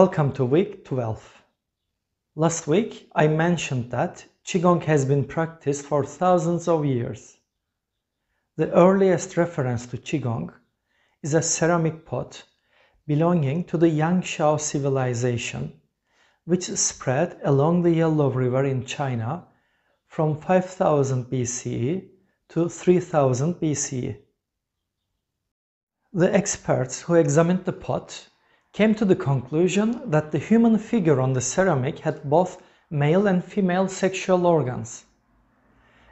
Welcome to week 12. Last week I mentioned that Qigong has been practiced for thousands of years. The earliest reference to Qigong is a ceramic pot belonging to the Yangshao civilization, which spread along the Yellow River in China from 5000 BCE to 3000 BCE. The experts who examined the pot came to the conclusion that the human figure on the ceramic had both male and female sexual organs,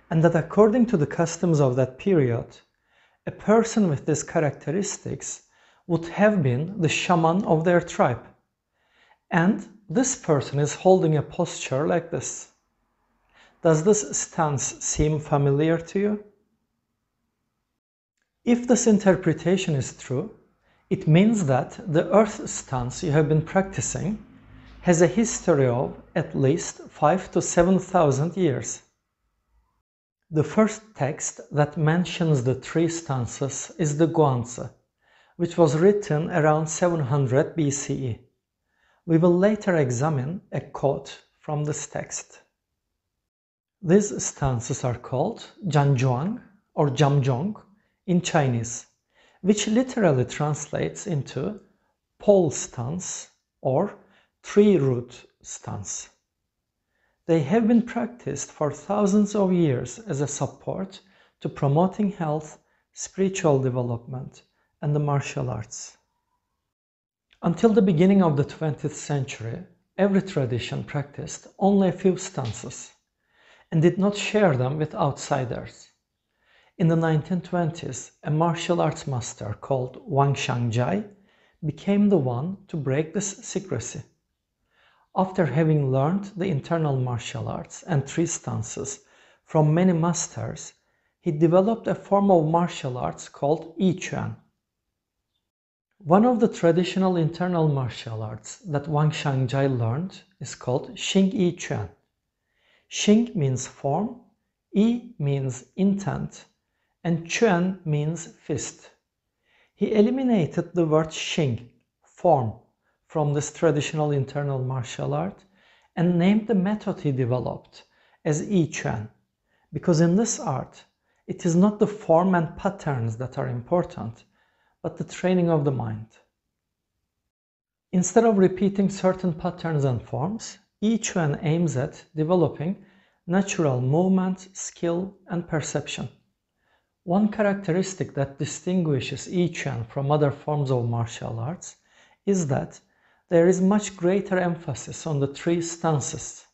and that according to the customs of that period, a person with these characteristics would have been the shaman of their tribe, and this person is holding a posture like this. Does this stance seem familiar to you? If this interpretation is true, it means that the earth stance you have been practicing has a history of at least 5,000 to 7,000 years. The first text that mentions the three stances is the Guanzi, which was written around 700 BCE. We will later examine a quote from this text. These stances are called Zhan Zhuang or Zhang in Chinese, which literally translates into pole stance or tree root stance. They have been practiced for thousands of years as a support to promoting health, spiritual development, and the martial arts. Until the beginning of the 20th century, every tradition practiced only a few stances and did not share them with outsiders. In the 1920s, a martial arts master called Wang Xiangjai became the one to break this secrecy. After having learned the internal martial arts and three stances from many masters, he developed a form of martial arts called Yiquan. One of the traditional internal martial arts that Wang Xiangjai learned is called Xing Yiquan. Xing means form, Yi means intent, and Quan means fist. He eliminated the word Xing, form, from this traditional internal martial art and named the method he developed as Yiquan, because in this art it is not the form and patterns that are important, but the training of the mind. Instead of repeating certain patterns and forms, Yiquan aims at developing natural movement, skill, and perception. One characteristic that distinguishes Yiquan from other forms of martial arts is that there is much greater emphasis on the three stances,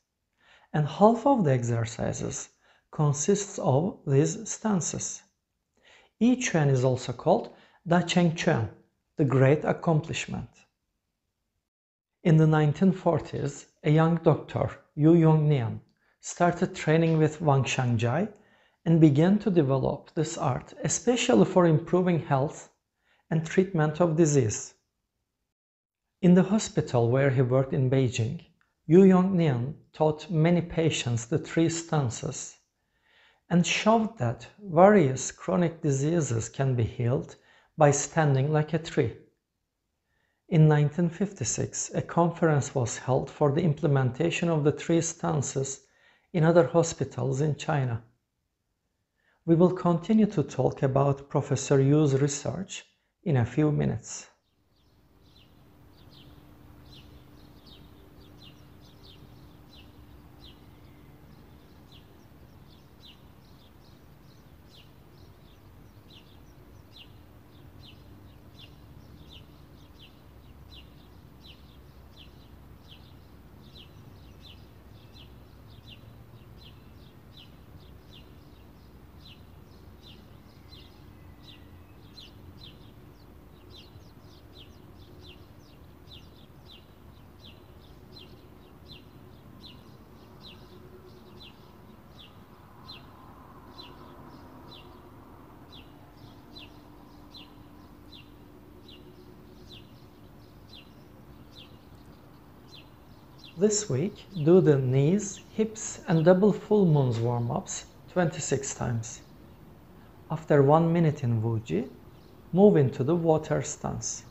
and half of the exercises consists of these stances. Yiquan is also called Da Cheng Quan, the great accomplishment. In the 1940s, a young doctor, Yu Yongnian, started training with Wang Xiangjai and began to develop this art, especially for improving health and treatment of disease. In the hospital where he worked in Beijing, Yu Yongnian taught many patients the three stances and showed that various chronic diseases can be healed by standing like a tree. In 1956, a conference was held for the implementation of the three stances in other hospitals in China. We will continue to talk about Professor Yu's research in a few minutes. This week, do the knees, hips and double full moons warm-ups 26 times. After 1 minute in Wuji, move into the water stance.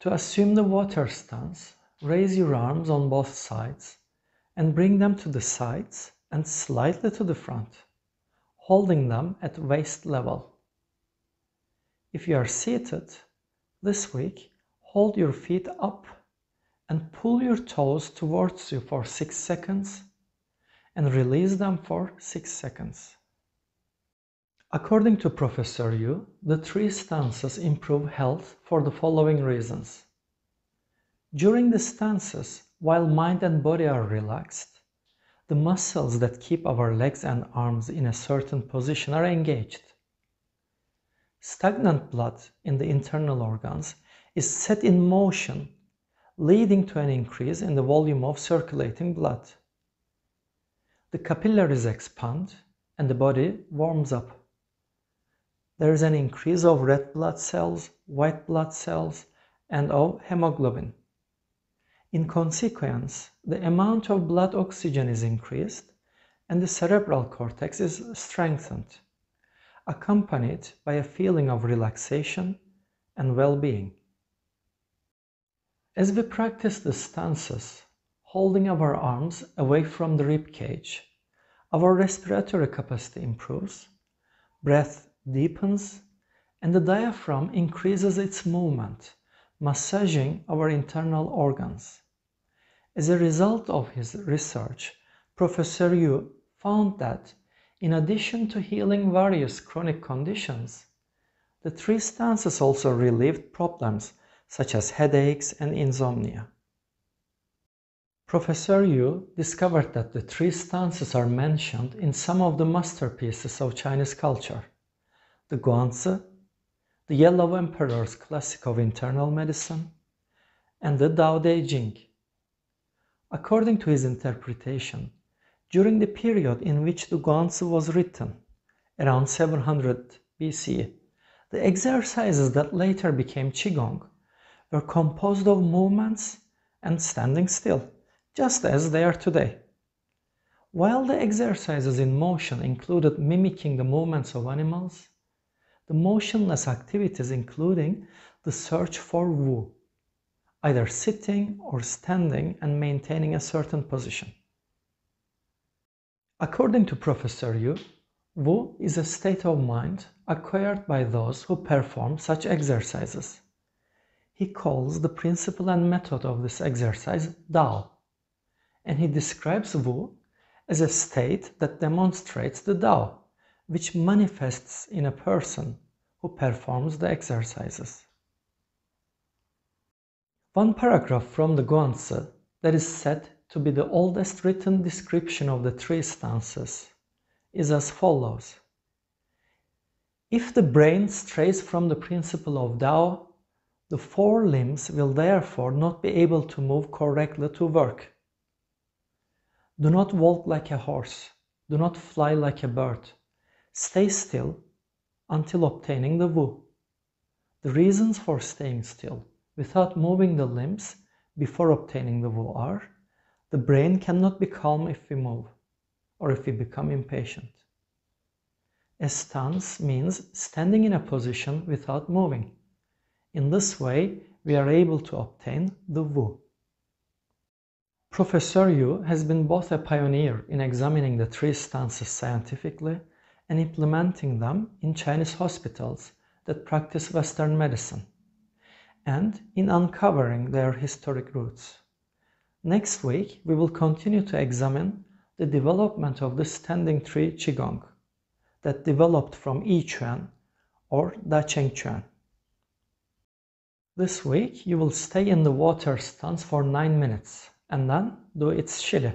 To assume the water stance, raise your arms on both sides and bring them to the sides and slightly to the front, holding them at waist level. If you are seated, this week, hold your feet up and pull your toes towards you for 6 seconds and release them for 6 seconds. According to Professor Yu, the 3 stances improve health for the following reasons. During the stances, while mind and body are relaxed, the muscles that keep our legs and arms in a certain position are engaged. Stagnant blood in the internal organs is set in motion, leading to an increase in the volume of circulating blood. The capillaries expand and the body warms up. There is an increase of red blood cells, white blood cells, and of hemoglobin. In consequence, the amount of blood oxygen is increased and the cerebral cortex is strengthened, accompanied by a feeling of relaxation and well-being. As we practice the stances, holding our arms away from the rib cage, our respiratory capacity improves, breath deepens, and the diaphragm increases its movement, massaging our internal organs. As a result of his research, Professor Yu found that, in addition to healing various chronic conditions, the 3 stances also relieved problems such as headaches and insomnia. Professor Yu discovered that the 3 stances are mentioned in some of the masterpieces of Chinese culture: the Guanzi, the Yellow Emperor's Classic of Internal Medicine, and the Tao Te Ching. According to his interpretation, during the period in which the Guanzi was written, around 700 BCE, the exercises that later became Qigong were composed of movements and standing still, just as they are today. While the exercises in motion included mimicking the movements of animals, the motionless activities including the search for Wu, either sitting or standing and maintaining a certain position. According to Professor Yu, Wu is a state of mind acquired by those who perform such exercises. He calls the principle and method of this exercise Tao, and he describes Wu as a state that demonstrates the Tao, which manifests in a person who performs the exercises. One paragraph from the Guanzi that is said to be the oldest written description of the 3 stances is as follows: if the brain strays from the principle of Tao, the 4 limbs will therefore not be able to move correctly to work. Do not walk like a horse, do not fly like a bird. Stay still until obtaining the Wu. The reasons for staying still without moving the limbs before obtaining the Wu are: the brain cannot be calm if we move, or if we become impatient. A stance means standing in a position without moving. In this way, we are able to obtain the Wu. Professor Yu has been both a pioneer in examining the 3 stances scientifically and implementing them in Chinese hospitals that practice Western medicine, and in uncovering their historic roots. Next week, we will continue to examine the development of the standing tree Qigong that developed from Yi Quan or Da Cheng Quan. This week, you will stay in the water stance for 9 minutes and then do its Shili.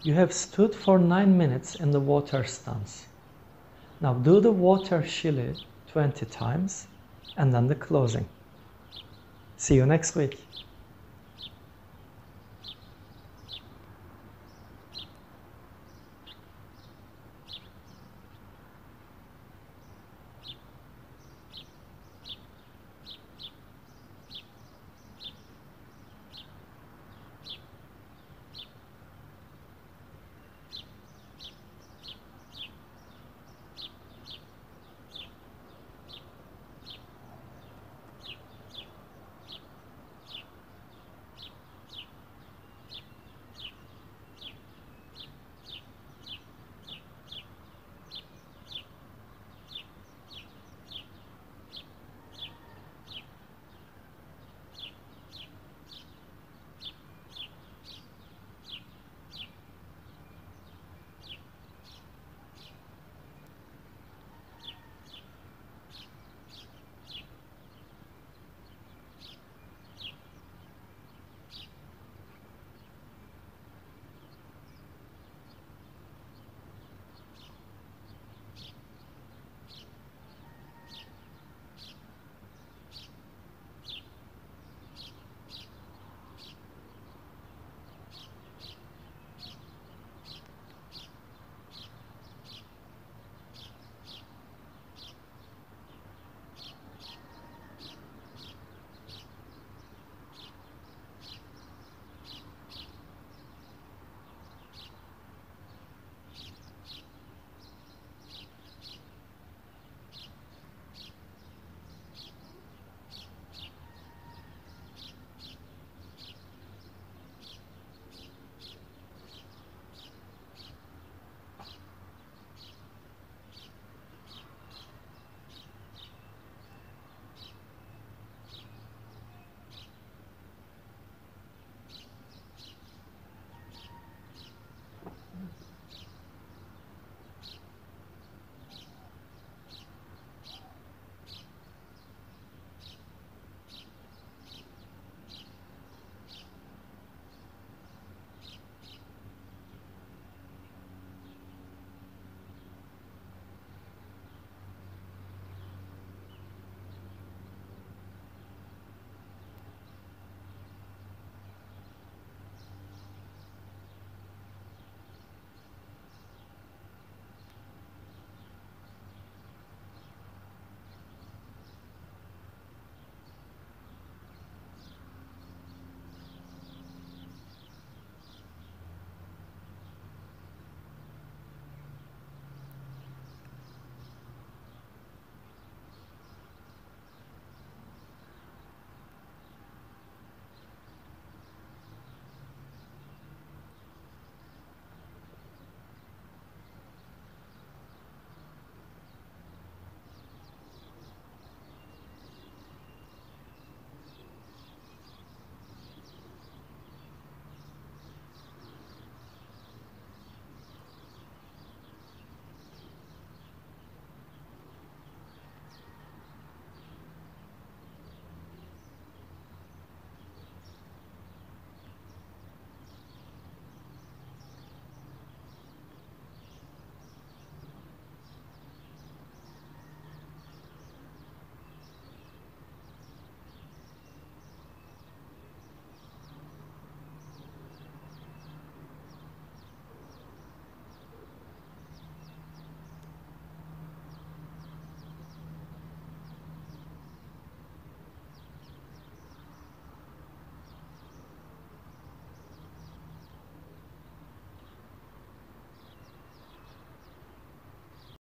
You have stood for 9 minutes in the water stance. Now do the water Shili 20 times and then the closing. See you next week.